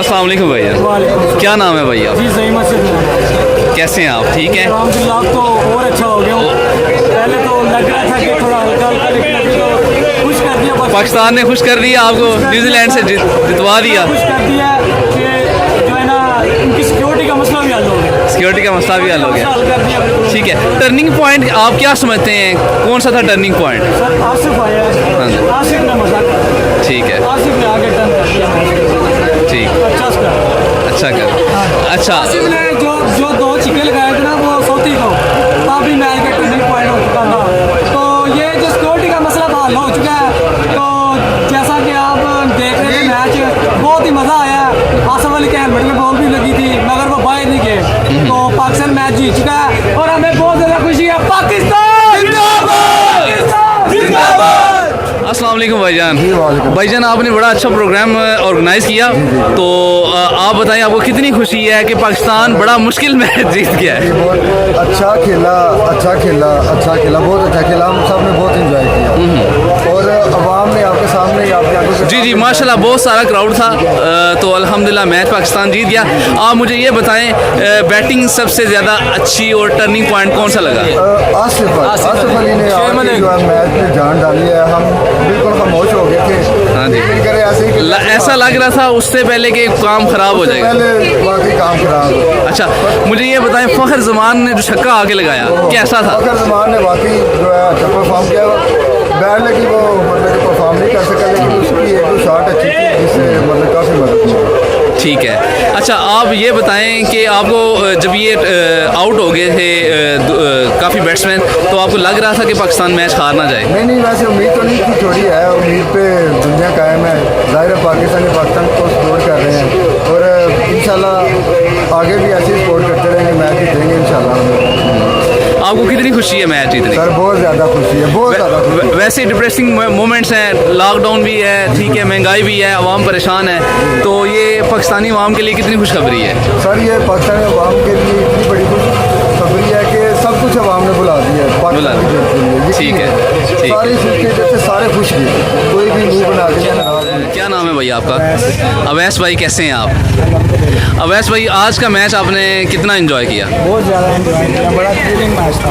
अस्सलाम वालेकुम भैया, क्या नाम है भैया? जी सही मत। कैसे हैं आप? ठीक है। अल्हम्दुलिल्लाह तो और अच्छा हो गया। पहले तो लग रहा था कि थोड़ा हल्का हल्का, लेकिन अभी तो खुश कर दिया। पाकिस्तान ने खुश कर दिया आपको, न्यूजीलैंड से जितवा दिया। खुश कर दिया कि जो है ना उनकी सिक्योरिटी का मसला भी हल हो गया। सिक्योरिटी का मसला भी हल हो गया। ठीक है, टर्निंग पॉइंट आप क्या समझते हैं, कौन सा था टर्निंग पॉइंट? सर आसिफ आया, आसिफ ने मजाक, ठीक है, आसिफ ने आगे टर्न कर दिया। ठीक, अच्छा कर, अच्छा। आसिफ ने जो दो छिक्के लगाए थे ना वो सौती को, तभी मैच का टर्निंग पॉइंट हो चुका था। तो ये जो सिक्योरिटी का मसला था हल हो चुका है। तो जैसा कि आप देख रहे थे मैच, बहुत ही मज़ा आया। आसिफ अली के हेलमेट में बॉल भी लगी थी मगर वो बाहर नहीं गए। तो पाकिस्तान मैच जीत चुका है और हमें बहुत ज़्यादा खुशी है। पाकिस्तान जिंदाबाद। अस्सलाम वालेकुम भाईजान। भाईजान आपने बड़ा अच्छा प्रोग्राम ऑर्गेनाइज किया, तो आप बताएं आपको कितनी खुशी है कि पाकिस्तान बड़ा मुश्किल मैच जीत गया है? अच्छा खेला, बहुत अच्छा खेला। हम सब ने बहुत एंजॉय किया और अवाम ने आपके सामने जी जी माशाल्लाह बहुत सारा क्राउड था। तो अल्हम्दुलिल्लाह मैच पाकिस्तान जीत गया। आप मुझे ये बताएं बैटिंग सबसे ज़्यादा अच्छी और टर्निंग पॉइंट कौन सा लगा? आसिफ अली ने जो है मैच में जान डाली है। हम बिल्कुल खामोश हो गए थे। हाँ जी, ऐसा लग रहा था उससे पहले कि काम खराब हो जाएगा। पहले वाकई काम खराब। अच्छा, मुझे ये बताएं फ़खर जमान ने जो छक्का आगे लगाया कैसा था? फ़खर जमान ने वाकई जो है अच्छा परफॉर्म किया। बैट लगी वो मतलब परफॉर्म नहीं कर सका, लेकिन उसकी एक दो शॉट अच्छी थी जिससे मतलब काफ़ी मदद मिली। ठीक है। अच्छा, आप ये बताएं कि आपको जब ये आउट हो गए थे काफ़ी बैट्समैन, तो आपको लग रहा था कि पाकिस्तान मैच हार ना जाए? नहीं, वैसे उम्मीद तो नहीं थी, थोड़ी है उम्मीद पे दुनिया कायम है। ज़ाहिर है पाकिस्तान को सपोर्ट कर रहे हैं और इंशाल्लाह आगे भी ऐसे सपोर्ट करते रहेंगे, मैच जीतेंगे इंशाल्लाह। आपको कितनी खुशी है मैच जीतने? सर बहुत ज़्यादा खुशी है, बहुत ज़्यादा। वैसे डिप्रेसिंग मोमेंट्स हैं, लॉकडाउन भी है, ठीक है, महंगाई भी है, आवाम परेशान है, तो ये पाकिस्तानी आवाम के लिए कितनी खुशखबरी है? सर ये पाकिस्तानी आवाम के लिए इतनी बड़ी खुशखबरी है कि सब कुछ आवाम ने बुला दिया है पाकिस्तान के। ठीक है, सारी जैसे सारे खुश हैं, कोई भी मुँह बना के नाराज नहीं। क्या नाम है भैया आपका? अवैस भाई, कैसे हैं आप? अवैस भाई, आज का मैच आपने कितना एंजॉय किया? बहुत ज़्यादा एंजॉय किया, बड़ा थ्रिलिंग मैच था।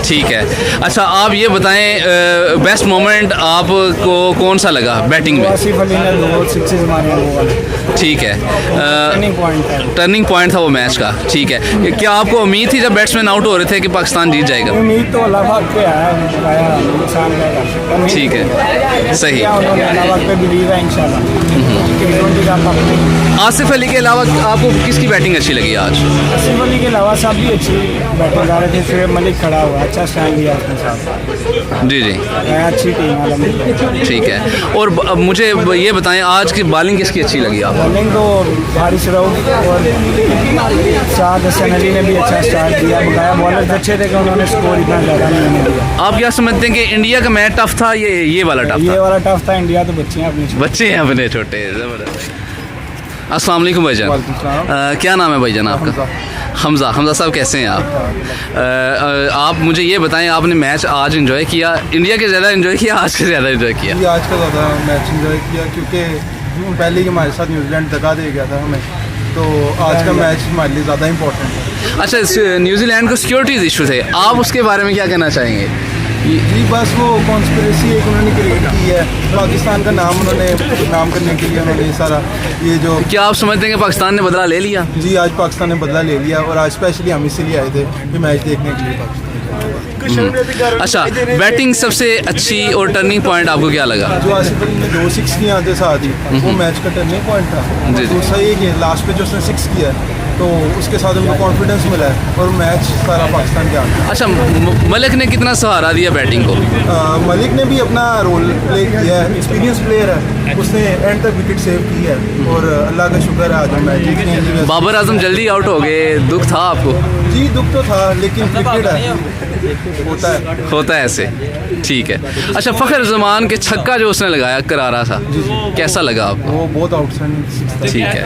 ठीक है। अच्छा, आप ये बताएं बेस्ट मोमेंट आपको कौन सा लगा बैटिंग में? आसिफ अली ने दो सिक्सेस मारे वो वाले। ठीक है, टर्निंग पॉइंट था वो मैच का। ठीक है, क्या आपको उम्मीद थी जब बैट्समैन आउट हो रहे थे कि पाकिस्तान जीत जाएगा? उम्मीद तो अल्लाह पाक पे है। ठीक है, सही। अल्लाह पाक पे बिलीव है इंशाल्लाह। आसिफ अली के अलावा आपको किसकी बैटिंग अच्छी लगी आज? आसिफ अली के अलावा सब भी अच्छी बैटिंग कर रहे थे। शुएब मलिक खड़ा हुआ, अच्छा स्टैंड लिया उसने साहब। जी जी, अच्छी टीम। ठीक है। और मुझे ये बताएं आज की बॉलिंग किसकी अच्छी लगी आपको? बॉलिंग तो हारिस रऊफ और शाद हसन अली ने भी अच्छा स्टार्ट दिया। बकाया बॉलर्स अच्छे थे कि उन्होंने स्कोर इतना ज़्यादा नहीं दिया। आप क्या समझते हैं कि इंडिया का मैच टफ था, ये वाला टफ था? ये वाला टफ था। इंडिया तो बच्चे हैं अपने छोटे। ज़बरदस्त। अस्सलाम वालेकुम भाईजान। क्या नाम है भाईजान आपका? हमज़ा साहब, कैसे हैं आप? आप मुझे ये बताएं, आपने मैच आज एंजॉय किया? इंडिया के ज़्यादा एंजॉय किया, आज के ज़्यादा एंजॉय किया? आज का ज़्यादा मैच एंजॉय किया क्योंकि पहले ही हमारे साथ न्यूजीलैंड दगा दे गया था हमें, तो आज का मैच हमारे लिए ज़्यादा इंपॉर्टेंट है। अच्छा, न्यूजीलैंड को सिक्योरिटीज़ इशू थे, आप उसके बारे में क्या कहना चाहेंगे? जी बस वो कॉन्स्पिरेसी एक उन्होंने क्रिएट की है, पाकिस्तान का नाम उन्होंने नाम करने के लिए उन्होंने ये सारा ये जो क्या आप समझते हैं कि पाकिस्तान ने बदला ले लिया? जी आज पाकिस्तान ने बदला ले लिया और आज स्पेशली हम इसीलिए आए थे ये मैच देखने के लिए पाकिस्तान। अच्छा, बैटिंग सबसे अच्छी और टर्निंग पॉइंट आपको क्या लगा? जो आसिफ अली ने 2 6 किए आते साथ ही वो मैच का टर्निंग पॉइंट था। जी, जी। दूसरा ये कि लास्ट पे जो उसने 6 किया है तो उसके साथ उनको कॉन्फिडेंस मिला है और मैच सारा पाकिस्तान के हाथ में। अच्छा, मलिक ने कितना सहारा दिया बैटिंग को? मलिक ने भी अपना रोल प्ले किया है, एक्सपीरियंस प्लेयर है, उसने एंड तक विकेट सेव की है और अल्लाह का शुक्र है आज हम मैच जीतने हैं। बाबर आजम जल्दी आउट हो गए, दुख था आपको? जी दुख तो था लेकिन क्रिकेट है, होता है ऐसे, ठीक है। अच्छा, फ़खर जमान के छक्का जो उसने लगाया करारा सा, कैसा लगा आपको? वो बहुत आउटस्टैंडिंग। ठीक है।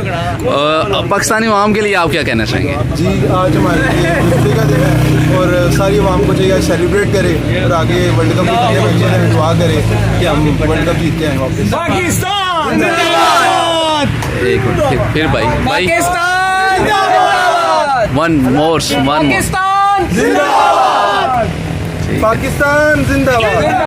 पाकिस्तानी आवाम के लिए आप क्या कहना चाहेंगे? जी आज हमारे लिए गिफ्टी का दिन है और सारी आवाम को चाहिए सेलिब्रेट करे और आगे वर्ल्ड कप जीतने में अच्छे से दुआ करे कि हम वर्ल्ड कप जीत के आए वापस। पाकिस्तान जिंदाबाद, एक मिनट फिर भाई पाकिस्तान जिंदाबाद, वन मोर पाकिस्तान जिंदाबाद, पाकिस्तान जिंदाबाद।